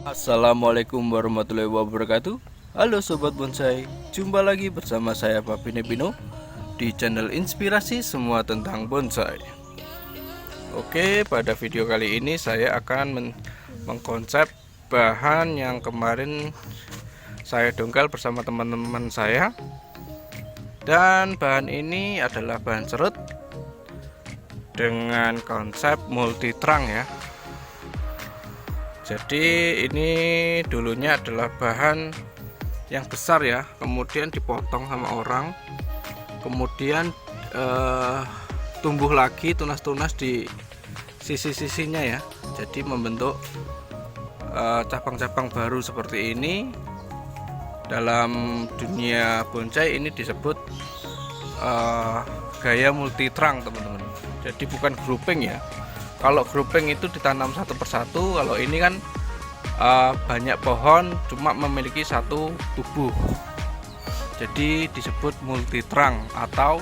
Assalamualaikum warahmatullahi wabarakatuh. Halo Sobat Bonsai, jumpa lagi bersama saya Pak Bino di channel inspirasi semua tentang bonsai. Oke, pada video kali ini saya akan mengkonsep bahan yang kemarin saya dongkal bersama teman-teman saya. Dan bahan ini adalah bahan serut dengan konsep multi trunk ya. Jadi ini dulunya adalah bahan yang besar ya, kemudian dipotong sama orang, kemudian tumbuh lagi tunas-tunas di sisi-sisinya ya. Jadi membentuk cabang-cabang baru seperti ini. Dalam dunia bonsai ini disebut gaya multi trunk teman-teman. Jadi bukan grouping ya. Kalau grouping itu ditanam satu persatu, kalau ini kan banyak pohon cuma memiliki satu tubuh. Jadi disebut multi trunk atau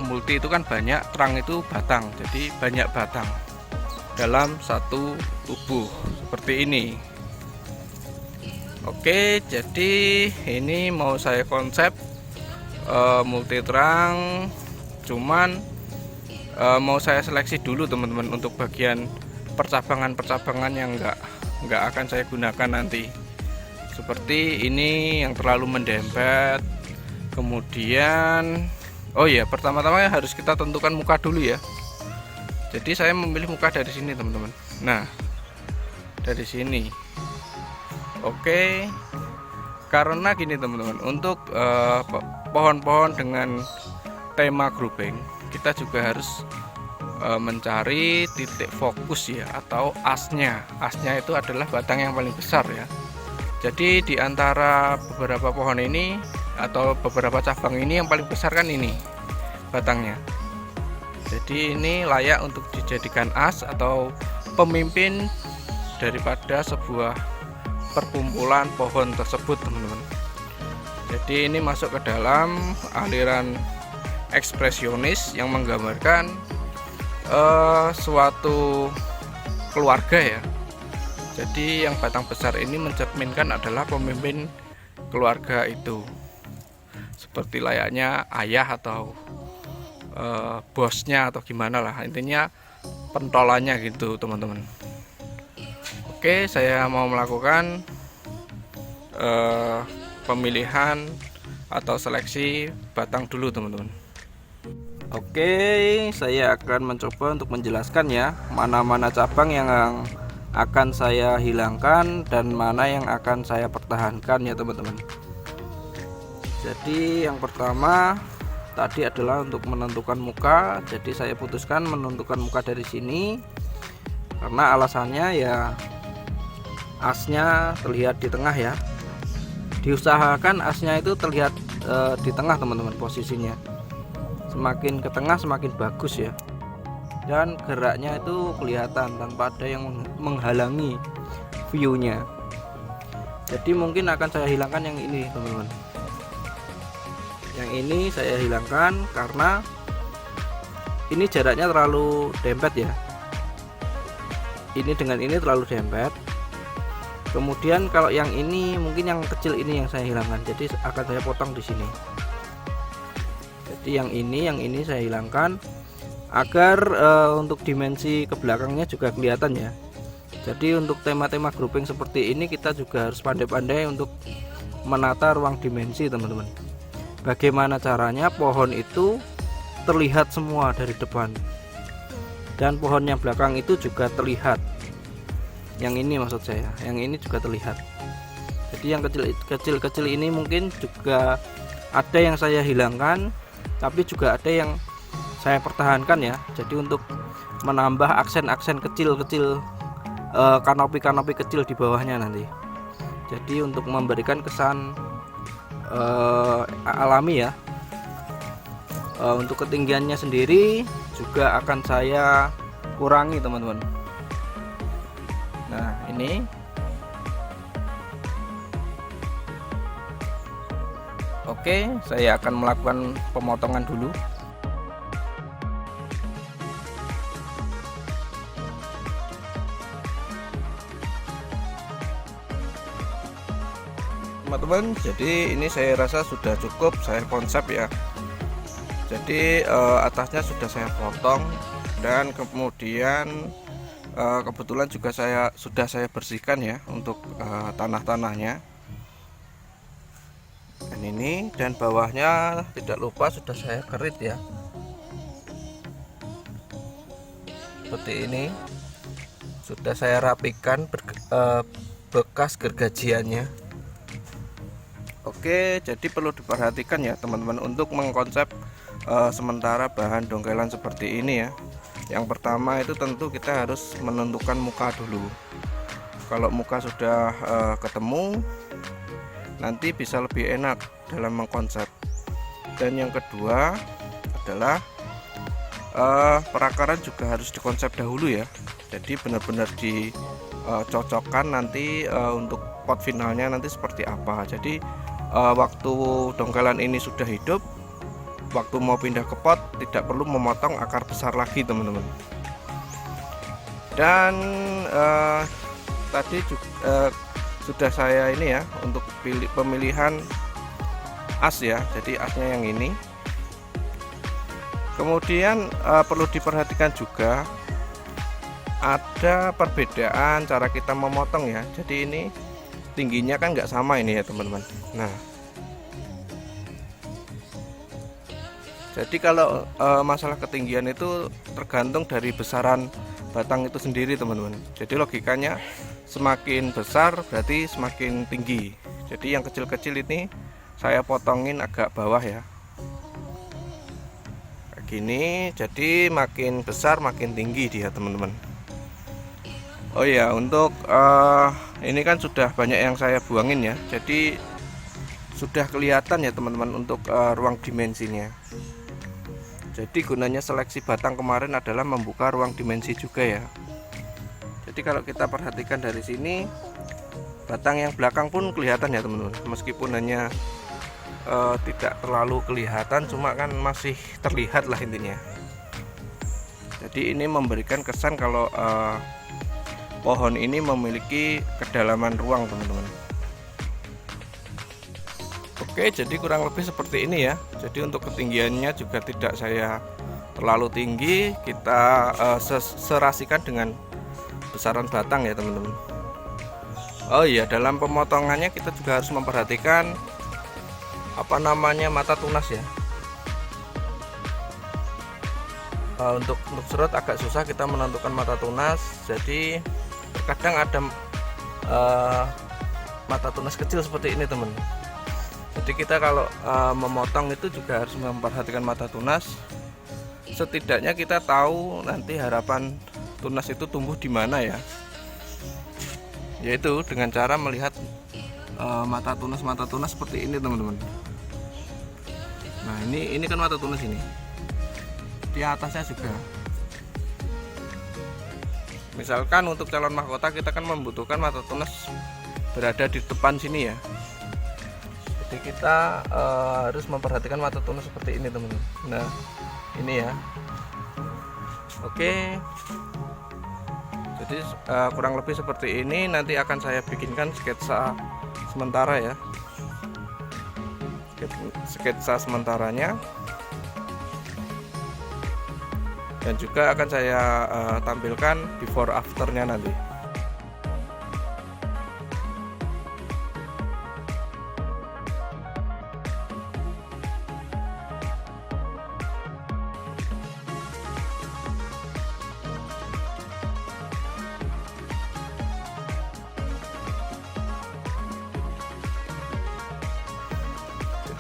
multi itu kan banyak, trunk itu batang. Jadi banyak batang dalam satu tubuh seperti ini. Oke, jadi ini mau saya konsep multi trunk, cuman mau saya seleksi dulu teman-teman untuk bagian percabangan-percabangan yang enggak akan saya gunakan nanti. Seperti ini yang terlalu mendempet. Kemudian oh ya, pertama-tama harus kita tentukan muka dulu ya. Jadi saya memilih muka dari sini teman-teman. Nah, dari sini. Oke. Karena gini teman-teman, untuk pohon-pohon dengan tema grouping kita juga harus mencari titik fokus ya, atau asnya. Asnya itu adalah batang yang paling besar ya. Jadi di antara beberapa pohon ini atau beberapa cabang ini yang paling besar kan ini batangnya. Jadi ini layak untuk dijadikan as atau pemimpin daripada sebuah perkumpulan pohon tersebut teman-teman. Jadi ini masuk ke dalam aliran ekspresionis yang menggambarkan suatu keluarga ya. Jadi yang batang besar ini mencerminkan adalah pemimpin keluarga itu, seperti layaknya ayah atau bosnya atau gimana lah, intinya pentolannya gitu teman-teman. Oke, saya mau melakukan pemilihan atau seleksi batang dulu teman-teman. Oke, saya akan mencoba untuk menjelaskan ya, mana-mana cabang yang akan saya hilangkan dan mana yang akan saya pertahankan ya teman-teman. Jadi yang pertama tadi adalah untuk menentukan muka. Jadi saya putuskan menentukan muka dari sini karena alasannya ya, asnya terlihat di tengah ya. Diusahakan asnya itu terlihat di tengah teman-teman posisinya. Semakin ke tengah semakin bagus ya, dan geraknya itu kelihatan tanpa ada yang menghalangi viewnya. Jadi mungkin akan saya hilangkan yang ini teman-teman. Yang ini saya hilangkan karena ini jaraknya terlalu dempet ya. Ini dengan ini terlalu dempet. Kemudian kalau yang ini mungkin yang kecil ini yang saya hilangkan, jadi akan saya potong di sini. Jadi yang ini saya hilangkan agar untuk dimensi ke belakangnya juga kelihatan ya. Jadi untuk tema-tema grouping seperti ini kita juga harus pandai-pandai untuk menata ruang dimensi teman-teman. Bagaimana caranya pohon itu terlihat semua dari depan, dan pohon yang belakang itu juga terlihat. Yang ini maksud saya, yang ini juga terlihat. Jadi yang kecil-kecil ini mungkin juga ada yang saya hilangkan, tapi juga ada yang saya pertahankan ya. Jadi untuk menambah aksen-aksen kecil-kecil, kanopi-kanopi kecil di bawahnya nanti. Jadi untuk memberikan kesan alami ya. Untuk ketinggiannya sendiri juga akan saya kurangi teman-teman. Nah ini oke, saya akan melakukan pemotongan dulu. teman-teman. Jadi ini saya rasa sudah cukup saya konsep ya. Jadi atasnya sudah saya potong, dan kemudian kebetulan juga sudah saya bersihkan ya untuk tanah-tanahnya. Dan ini, dan bawahnya tidak lupa sudah saya kerit ya. Seperti ini sudah saya rapikan bekas gergajiannya. Oke, jadi perlu diperhatikan ya teman-teman untuk mengkonsep sementara bahan dongkelan seperti ini ya. Yang pertama itu tentu kita harus menentukan muka dulu. Kalau muka sudah ketemu, nanti bisa lebih enak dalam mengkonsep. Dan yang kedua adalah perakaran juga harus dikonsep dahulu ya. Jadi benar-benar dicocokkan nanti untuk pot finalnya nanti seperti apa. Jadi waktu dongkelan ini sudah hidup, waktu mau pindah ke pot tidak perlu memotong akar besar lagi teman-teman. Dan tadi juga, sudah saya ini ya untuk pemilihan as ya. Jadi asnya yang ini. Kemudian perlu diperhatikan juga ada perbedaan cara kita memotong ya. Jadi ini tingginya kan nggak sama ini ya teman-teman. Nah, jadi kalau masalah ketinggian itu tergantung dari besaran batang itu sendiri teman-teman. Jadi logikanya semakin besar berarti semakin tinggi. Jadi yang kecil-kecil ini saya potongin agak bawah ya, kayak gini. Jadi makin besar makin tinggi dia teman-teman. Oh ya, untuk ini kan sudah banyak yang saya buangin ya. Jadi sudah kelihatan ya teman-teman untuk ruang dimensinya. Jadi gunanya seleksi batang kemarin adalah membuka ruang dimensi juga ya. Jadi kalau kita perhatikan dari sini, batang yang belakang pun kelihatan ya teman-teman. Meskipun hanya tidak terlalu kelihatan, cuma kan masih terlihat lah intinya. Jadi ini memberikan kesan kalau pohon ini memiliki kedalaman ruang teman-teman. Oke, jadi kurang lebih seperti ini ya. Jadi untuk ketinggiannya juga tidak saya terlalu tinggi, kita serasikan dengan besaran batang ya teman-teman. Oh iya, dalam pemotongannya kita juga harus memperhatikan apa namanya mata tunas ya. Untuk serut agak susah kita menentukan mata tunas. Jadi terkadang ada mata tunas kecil seperti ini teman. Jadi kita kalau memotong itu juga harus memperhatikan mata tunas. Setidaknya kita tahu nanti harapan tunas itu tumbuh di mana ya. Yaitu dengan cara melihat mata tunas seperti ini teman-teman. Nah ini kan mata tunas ini. Di atasnya juga. Misalkan untuk calon mahkota kita kan membutuhkan mata tunas berada di depan sini ya. Jadi kita harus memperhatikan mata tunas seperti ini teman-teman. Nah ini ya. Oke. Jadi kurang lebih seperti ini. Nanti akan saya bikinkan sketsa sementara ya. Sketsa sementaranya. Dan juga akan saya tampilkan before afternya nanti.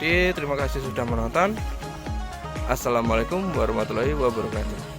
Jadi terima kasih sudah menonton. Assalamualaikum warahmatullahi wabarakatuh.